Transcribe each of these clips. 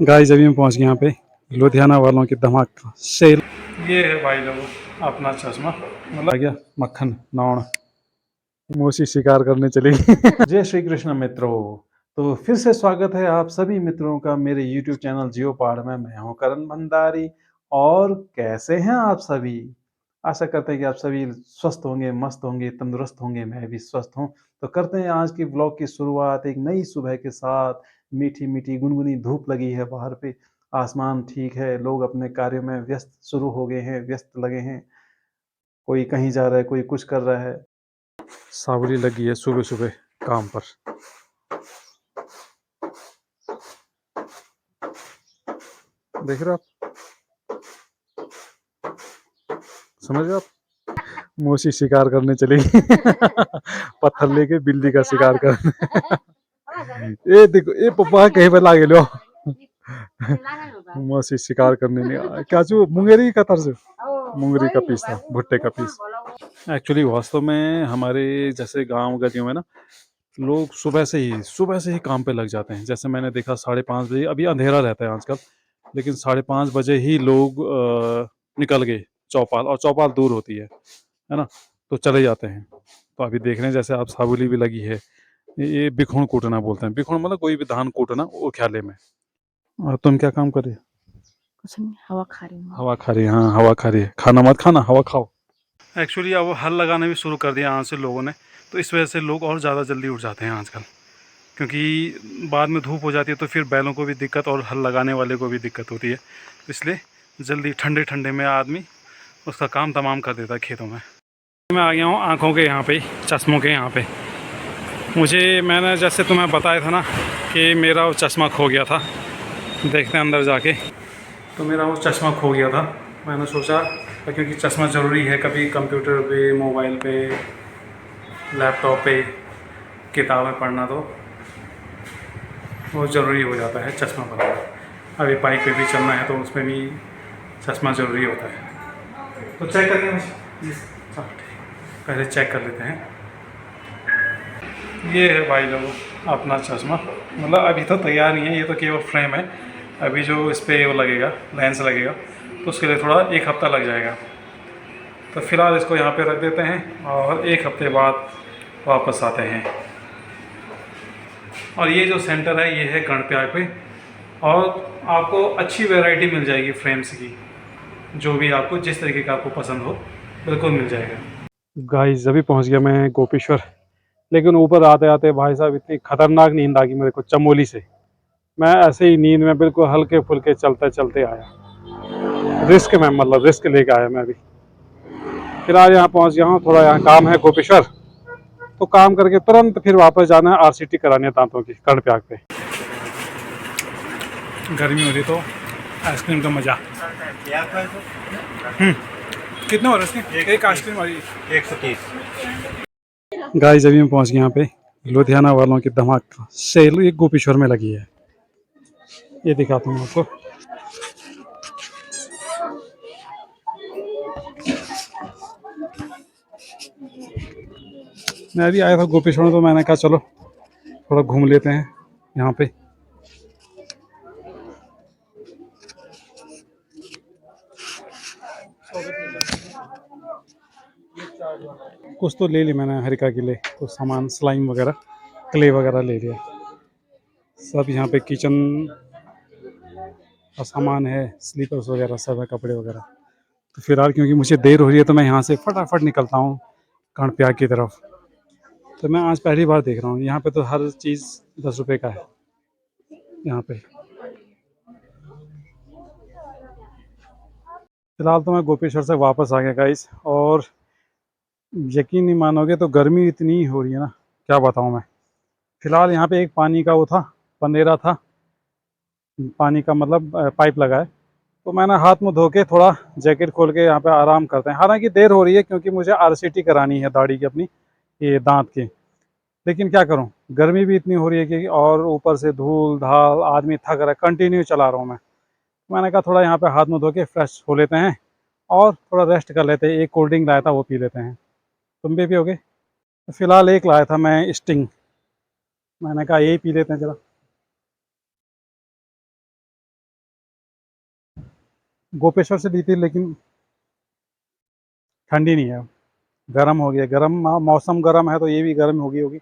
Guys अभी हम पहुंच गए यहाँ पे लुधियाना वालों की धमाका सेल। ये है भाई लोग अपना चश्मा, मतलब आ गया मक्खन नाउन मोशी शिकार करने चली गई। जय श्री कृष्ण मित्रों, तो फिर से स्वागत है आप सभी मित्रों का मेरे YouTube चैनल जियो पहाड़ में। मैं हूं करण भंडारी और कैसे हैं आप सभी। आशा करते हैं कि आप सभी स्वस्थ होंगे, मस्त होंगे, तंदुरुस्त होंगे। मैं भी स्वस्थ हूं। तो करते हैं आज की ब्लॉग की शुरुआत एक नई सुबह के साथ। मीठी मीठी गुनगुनी धूप लगी है बाहर पे, आसमान ठीक है, लोग अपने कार्यों में व्यस्त शुरू हो गए हैं, व्यस्त लगे हैं। कोई कहीं जा रहा है, कोई कुछ कर रहा है। सावली लगी है सुबह सुबह काम पर। देख रहे हो आप, समझ रहे हो आप, मोशी शिकार करने चली गई। पत्थर लेके बिल्ली का शिकार करने। ये देखो ये पप्पा कहीं पे लागे लो। मोशी शिकार करने नहीं क्या चू मुंगेरी का तर्ज, मुंगरी का पीस था, भुट्टे का पीस। एक्चुअली वास्तव में हमारे जैसे गांव गलियों में ना लोग सुबह से ही काम पे लग जाते हैं। जैसे मैंने देखा 5:30 बजे, अभी अंधेरा रहता है आजकल, लेकिन 5:30 बजे ही लोग निकल गए चौपाल, और चौपाल दूर होती है ना, तो चले जाते हैं। तो अभी देख रहे हैं जैसे आप साबुली भी लगी है। ये बिखुण कूटना बोलते हैं, बिखुण मतलब कोई भी धान कूटना वो ख्याले में। और तुम क्या काम कर रही हो? कुछ नहीं, हवा खा रही हूँ। हवा खा रही है? हाँ हवा खा रही है, खाना मत खाना, हवा खाओ। एक्चुअली अब हल लगाना भी शुरू कर दिया आज से लोगों ने, तो इस वजह से लोग और ज़्यादा जल्दी उठ जाते हैं आजकल, क्योंकि बाद में धूप हो जाती है तो फिर बैलों को भी दिक्कत और हल लगाने वाले को भी दिक्कत होती है। इसलिए जल्दी ठंडे ठंडे में आदमी उसका काम तमाम कर देता है खेतों में। मैं आ गया हूँ आँखों के यहाँ पे, चश्मों के यहाँ पे। मैंने जैसे तुम्हें बताया था ना कि मेरा वो चश्मा खो गया था। देखते हैं अंदर जाके। तो मेरा वो चश्मा खो गया था। मैंने सोचा क्योंकि चश्मा ज़रूरी है, कभी कंप्यूटर पे, मोबाइल पे, लैपटॉप पे किताबें पढ़ना तो बहुत ज़रूरी हो जाता है चश्मा पहनना। अभी बाइक पे भी चलना है तो उसमें भी चश्मा ज़रूरी होता है। तो चेक करिए पहले चेक कर लेते हैं। ये है भाई लोग अपना चश्मा, मतलब अभी तो तैयार नहीं है, ये तो केवल फ्रेम है। अभी जो इस पर वो लगेगा, लेंस लगेगा, तो उसके लिए थोड़ा 1 हफ्ता लग जाएगा। तो फ़िलहाल इसको यहाँ पे रख देते हैं और 1 हफ्ते बाद वापस आते हैं। और ये जो सेंटर है ये है गणत्याग पे, और आपको अच्छी वैरायटी मिल जाएगी फ्रेम्स की, जो भी आपको जिस तरीके का आपको पसंद हो बिल्कुल मिल जाएगा। गाइस अभी पहुंच गया मैं गोपेश्वर, लेकिन ऊपर आते आते भाई साहब इतनी खतरनाक नींद आ गई मेरे को चमोली से। मैं ऐसे ही नींद में बिल्कुल हल्के फुल्के चलते चलते आया, रिस्क में, मतलब रिस्क लेके आया मैं अभी। फिलहाल यहाँ पहुँच गया हूँ, थोड़ा यहाँ काम है गोपेश्वर, तो काम करके तुरंत फिर वापस जाना है RCT कराने दांतों की कर्णप्रयाग पे। गर्मी हो रही तो आइसक्रीम का मज़ा। कितने हो रहे इसके? एक आइसक्रीम वाली 130। गाइस अभी मैं पहुंच गया यहाँ पे लुधियाना वालों की धमाका सेल, एक गोपेश्वर में लगी है। ये दिखाता हूँ आपको। मैं अभी आया था गोपेश्वर में, तो मैंने कहा चलो थोड़ा घूम लेते हैं यहाँ पे। कुछ तो ले ली मैंने हरिका के लिए, कुछ सामान स्लाइम वगैरह, क्ले वगैरह ले लिया। सब यहाँ पे किचन का सामान है, स्लीपर्स वगैरह सब है, कपड़े वगैरह। तो फिलहाल क्योंकि मुझे देर हो रही है तो मैं यहाँ से फटाफट निकलता हूँ कर्णप्रयाग की तरफ। तो मैं आज पहली बार देख रहा हूँ यहाँ पे, तो हर चीज़ 10 रुपये का है यहाँ पे। फिलहाल तो मैं गोपेश्वर से वापस आ गया गाइस, और यकीन नहीं मानोगे तो गर्मी इतनी हो रही है ना, क्या बताऊँ मैं। फिलहाल यहाँ पे एक पानी का वो था, पंदेरा था, पानी का मतलब पाइप लगा है। तो मैंने हाथ मुँह धो के थोड़ा जैकेट खोल के यहाँ पे आराम करते हैं। हालांकि देर हो रही है क्योंकि मुझे RCT करानी है दाढ़ी की अपनी, ये दांत की। लेकिन क्या करूँ, गर्मी भी इतनी हो रही है कि, और ऊपर से धूल धाल, आदमी थक रहा है, कंटिन्यू चला रहा हूँ मैं। मैंने कहा थोड़ा यहाँ पे हाथ मुँह धो के फ्रेश हो लेते हैं और थोड़ा रेस्ट कर लेते हैं। एक कोल्ड ड्रिंक लाया था वो पी लेते हैं। तुम भी पियोगे? तो फिलहाल एक लाया था मैं स्टिंग, मैंने कहा यही पी लेते हैं जरा। गोपेश्वर से ली थी लेकिन ठंडी नहीं है, गर्म हो गया। गर्म मौसम गर्म है तो ये भी गर्म होगी।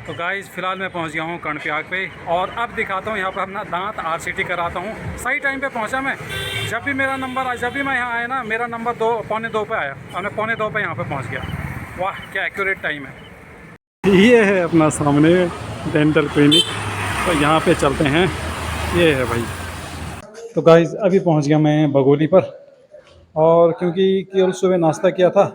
तो गाइस फिलहाल मैं पहुंच गया हूं कर्णप्रयाग पे, और अब दिखाता हूं यहाँ पर अपना दांत आरसीटी कराता हूं। सही टाइम पे पहुंचा मैं। जब भी मेरा नंबर आया, जब भी मैं यहाँ आया ना, मेरा नंबर 2 पौने 2 पे आया और मैं 2 पौने पे यहाँ पे पहुँच गया। वाह क्या एक्यूरेट टाइम है। ये है अपना सामने डेंटल क्लिनिक, तो यहाँ पे चलते हैं। ये है भाई। तो गाइस अभी पहुँच गया मैं बगोली पर, और क्योंकि केवल सुबह नाश्ता किया था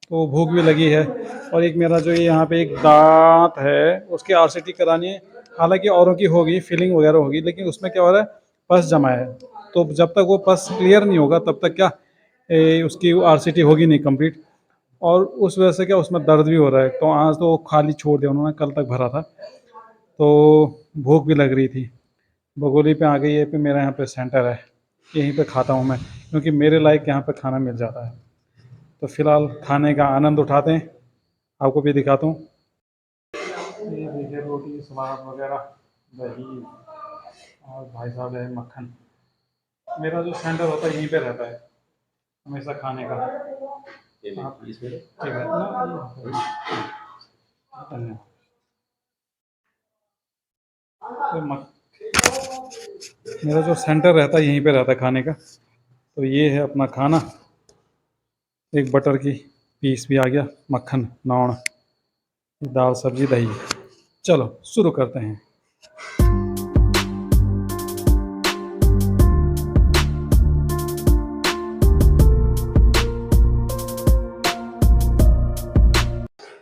तो भूख भी लगी है। और एक मेरा जो ये यहाँ पे एक दांत है उसकी आरसीटी करानी है। हालांकि औरों की होगी, फिलिंग वगैरह होगी, लेकिन उसमें क्या हो रहा है, पस जमा है। तो जब तक वो पस क्लियर नहीं होगा तब तक क्या उसकी आरसीटी होगी नहीं कंप्लीट। और उस वजह से क्या उसमें दर्द भी हो रहा है। तो आज तो खाली छोड़ दिया उन्होंने, कल तक भरा था। तो भूख भी लग रही थी। बगोली पे आ गई है, पे मेरा यहाँ पे सेंटर है, यहीं पे खाता हूँ मैं, क्योंकि मेरे लायक यहाँ पे खाना मिल जाता है। तो फिलहाल खाने का आनंद उठाते हैं, आपको भी दिखाता हूँ। ये देखिए रोटी सलाद वगैरह, दही, और भाई साहब है मक्खन। मेरा जो सेंटर होता है यहीं पे रहता है हमेशा खाने का। आप ठीक है ना, धन्यवाद। तो मेरा जो सेंटर रहता है यहीं पे रहता है खाने का। तो ये है अपना खाना। एक बटर की पीस भी आ गया, मक्खन, नान, दाल सब्जी दही। चलो शुरू करते हैं।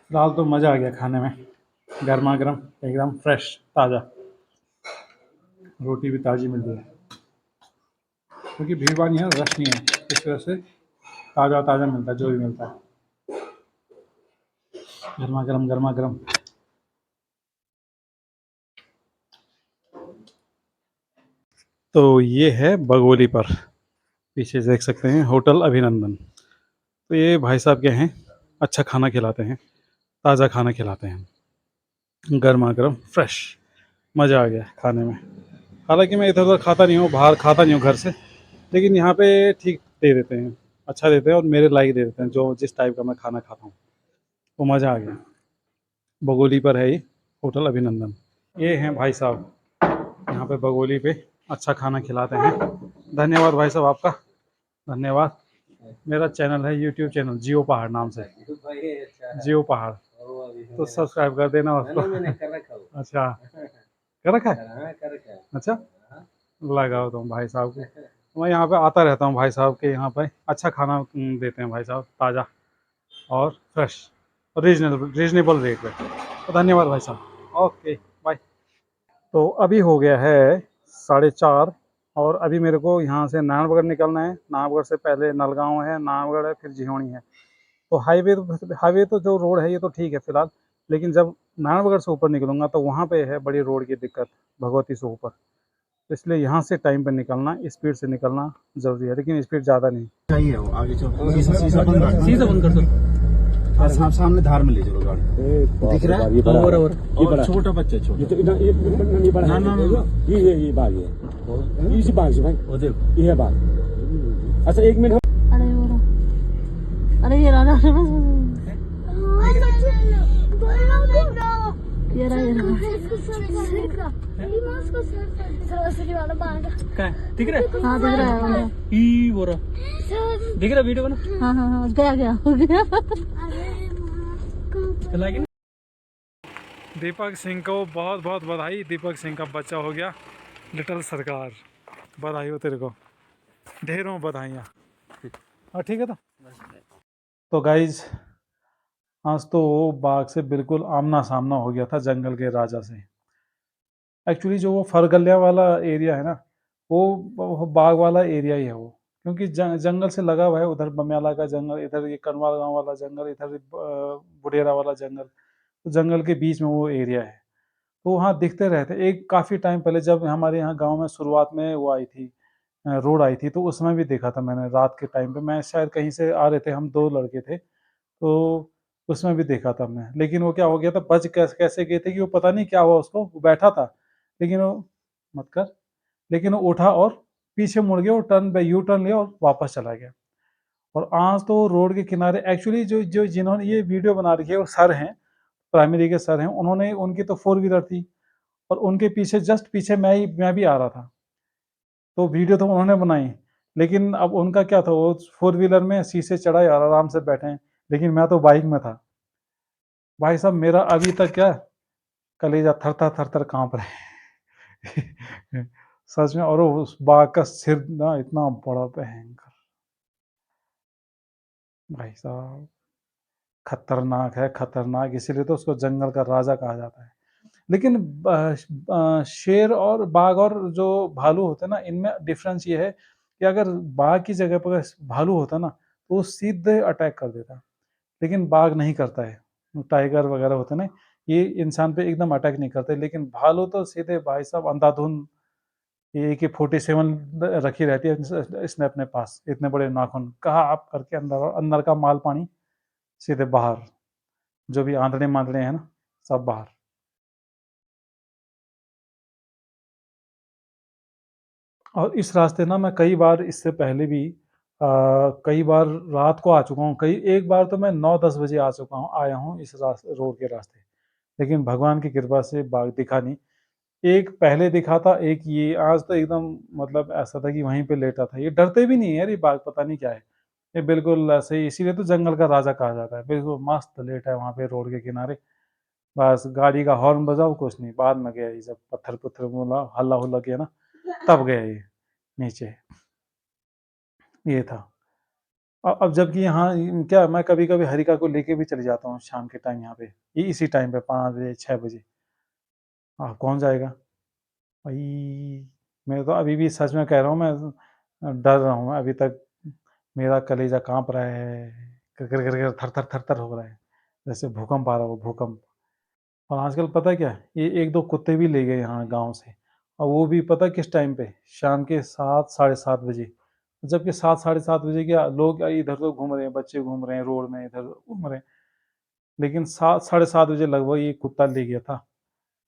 फिलहाल तो मज़ा आ गया खाने में, गर्मा गर्म, एकदम फ्रेश ताज़ा। रोटी भी ताज़ी मिल रही है, क्योंकि भीड़ भाड़ नहीं है, रश नहीं है, इस वजह से ताज़ा ताज़ा मिलता है जो भी मिलता है। गर्मा गर्म गर्मा गर्म। तो ये है बगोली पर, पीछे देख सकते हैं होटल अभिनंदन। तो ये भाई साहब क्या हैं, अच्छा खाना खिलाते हैं, ताज़ा खाना खिलाते हैं, गर्मा गर्म फ्रेश। मज़ा आ गया खाने में। हालांकि मैं इधर उधर खाता नहीं हूँ, बाहर खाता नहीं हूँ घर से, लेकिन यहाँ पे ठीक दे देते हैं, अच्छा देते हैं, और मेरे लायक दे देते हैं, जो जिस टाइप का मैं खाना खाता हूँ। वो मज़ा आ गया। बगोली पर है ये होटल अभिनंदन। ये हैं भाई साहब, यहाँ पे बगोली पे अच्छा खाना खिलाते हैं। धन्यवाद भाई साहब आपका, धन्यवाद। मेरा चैनल है यूट्यूब चैनल जियो पहाड़ नाम से, जियो पहाड़, तो सब्सक्राइब कर देना उसको। अच्छा कर रखा है, अच्छा लगाओ तुम भाई साहब को। मैं यहाँ पे आता रहता हूँ भाई साहब के यहाँ पे, अच्छा खाना देते हैं भाई साहब, ताज़ा और फ्रेश और रीजनेबल रेट पे। तो धन्यवाद भाई साहब, ओके बाय। तो अभी हो गया है 4:30, और अभी मेरे को यहाँ से नारायणगढ़ निकलना है। नारायणगढ़ से पहले नलगांव है, नारायणगढ़ है, फिर जिहोनी है। तो हाईवे तो जो रोड है ये तो ठीक है फिलहाल, लेकिन जब नारायणगढ़ से ऊपर निकलूंगा तो वहाँ पे है बड़ी रोड की दिक्कत, भगवती से ऊपर। तो इसलिए यहाँ से टाइम पे निकलना, स्पीड से निकलना ज़रूरी है, लेकिन स्पीड ज़्यादा नहीं। चाहिए वो आगे चलो, शीशा बंद रखना, शीशा बंद कर दो। सामने धार में ले चलो गाड़ी, दिख रहा है। और छोटा बच्चा, छोटा ये बड़ा, ना ये बाग है, इसी बाग से भाई, वो देखो ये बाग। अच्छा 1 मिनट। अरे ये राजा ये रहा दिख रहा है, हाँ दिख रहा है। ई बोरा दिख रहा वीडियो बना। हाँ हाँ हाँ गया गया हो गया। दीपक सिंह को बहुत बहुत बधाई। दीपक सिंह का बच्चा हो गया लिटिल सरकार। बधाई हो तेरे को, ढेरों बधाइयाँ। हाँ ठीक है। तो गाइज आज तो बाघ से बिल्कुल आमना सामना हो गया था, जंगल के राजा से। एक्चुअली जो वो फरगलिया वाला एरिया है ना, वो बाघ वाला एरिया ही है वो, क्योंकि जंगल से लगा हुआ है। उधर बमियाला का जंगल, इधर ये कनवाल गांव वाला जंगल, इधर बुढ़ेरा वाला जंगल, तो जंगल के बीच में वो एरिया है। तो वहाँ दिखते रहते। एक काफ़ी टाइम पहले जब हमारे यहाँ गांव में शुरुआत में वो आई थी, रोड आई थी, तो उस समय भी देखा था मैंने। रात के टाइम पे मैं शायद कहीं से आ रहे थे, हम 2 लड़के थे, तो उसमें भी देखा था मैं, लेकिन वो क्या हो गया था, बच कैसे कैसे गए थे कि वो पता नहीं क्या हुआ उसको, वो बैठा था लेकिन वो मत कर, लेकिन वो उठा और पीछे मुड़ गया, वो टर्न पे यू टर्न लिया और वापस चला गया। और आज तो रोड के किनारे एक्चुअली जो जो जिन्होंने ये वीडियो बना रखी है वो सर हैं, प्राइमरी के सर हैं, उन्होंने, उनकी तो फोर व्हीलर थी और उनके पीछे जस्ट पीछे मैं भी आ रहा था, तो वीडियो तो उन्होंने बनाई, लेकिन अब उनका क्या था, वो फोर व्हीलर में शीशे चढ़ाए और आराम से बैठे हैं, लेकिन मैं तो बाइक में था। भाई साहब मेरा अभी तक क्या कलेजा थर थर थर थर कांप रहे हैं। सच में। और वो उस बाघ का सिर ना इतना बड़ा भयंकर, भाई साहब खतरनाक है, खतरनाक, इसीलिए तो उसको जंगल का राजा कहा जाता है। लेकिन शेर और बाघ और जो भालू होते हैं ना, इनमें डिफरेंस ये है कि अगर बाघ की जगह पर भालू होता ना तो वो सीधे अटैक कर देता, लेकिन बाघ नहीं करता है। टाइगर वगैरह होते हैं ना, ये इंसान पे एकदम अटैक नहीं करते, लेकिन भालू तो सीधे भाई साहब अंधाधुंध, ये AK-47 रखी रहती है इसने अपने पास, इतने बड़े नाखून, कहा आप करके अंदर, और अंदर का माल पानी सीधे बाहर, जो भी आंतड़े मांतड़े हैं ना सब बाहर। और इस रास्ते ना मैं कई बार इससे पहले भी कई बार रात को आ चुका हूँ, कई एक बार तो मैं 9-10 बजे आ चुका हूँ, आया हूँ इस रोड के रास्ते, लेकिन भगवान की कृपा से बाघ दिखा नहीं। एक पहले दिखा था, एक ये आज तो एकदम मतलब ऐसा था कि वहीं पे लेटा था, ये डरते भी नहीं है यार ये बाघ, पता नहीं क्या है, ये बिल्कुल ऐसे ही, इसीलिए तो जंगल का राजा कहा जाता है, बिल्कुल मस्त लेटा है वहाँ पे रोड के किनारे, बस गाड़ी का हॉर्न बजाओ कुछ नहीं, बाद में गया ये, जब पत्थर पुत्थर बोला हल्ला हुल्ला किया ना तब गया ये नीचे, ये था। अब जबकि यहाँ क्या, मैं कभी कभी हरिका को लेके भी चले जाता हूँ शाम के टाइम यहाँ पे, ये इसी टाइम पे 5 बजे 6 बजे, हाँ कौन जाएगा भाई। मैं तो अभी भी सच में कह रहा हूँ, मैं डर रहा हूँ अभी तक, मेरा कलेजा कांप रहा है, कर कर कर कर थर थर थर थर हो रहा है, जैसे भूकंप आ रहा हो, भूकंप। और आजकल पता है क्या है? ये एक दो कुत्ते भी ले गए यहाँ गांव से, और वो भी पता है किस टाइम पे, शाम के 7 साढ़े 7 बजे, जबकि 7 साढ़े 7 बजे क्या लोग इधर उधर घूम रहे हैं, बच्चे घूम रहे हैं रोड में, इधर घूम रहे हैं, लेकिन 7 साढ़े 7 बजे लगभग ये कुत्ता ले गया था,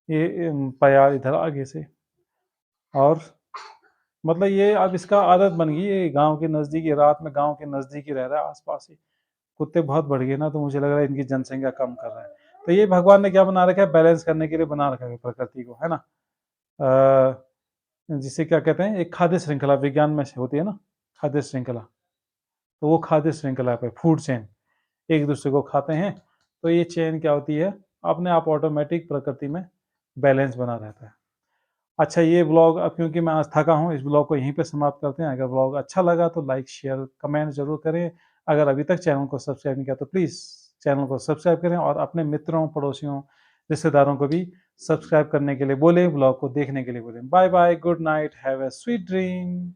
ये प्यार इधर आगे से। और मतलब ये अब इसका आदत बन गई है, गांव के नजदीक ही, रात में गांव के नजदीक ही रह रहा है, आसपास ही कुत्ते बहुत बढ़ गए ना, तो मुझे लग रहा है इनकी जनसंख्या कम कर रहा है। तो ये भगवान ने क्या बना रखा है, बैलेंस करने के लिए बना रखा है प्रकृति को, है ना। जिसे क्या कहते हैं, एक खाद्य श्रृंखला विज्ञान में से होती है ना, खाद्य श्रृंखला, तो वो खाद्य श्रृंखला पे फूड चेन, एक दूसरे को खाते हैं, तो ये चेन क्या होती है, अपने आप ऑटोमेटिक प्रकृति में बैलेंस बना रहता है। अच्छा ये ब्लॉग, अब क्योंकि मैं आज थका हूँ, इस ब्लॉग को यहीं पे समाप्त करते हैं। अगर ब्लॉग अच्छा लगा तो लाइक शेयर कमेंट जरूर करें। अगर अभी तक चैनल को सब्सक्राइब नहीं किया तो प्लीज़ चैनल को सब्सक्राइब करें, और अपने मित्रों, पड़ोसियों, रिश्तेदारों को भी सब्सक्राइब करने के लिए बोलें, ब्लॉग को देखने के लिए बोलें। Bye bye, good night, have a sweet dream.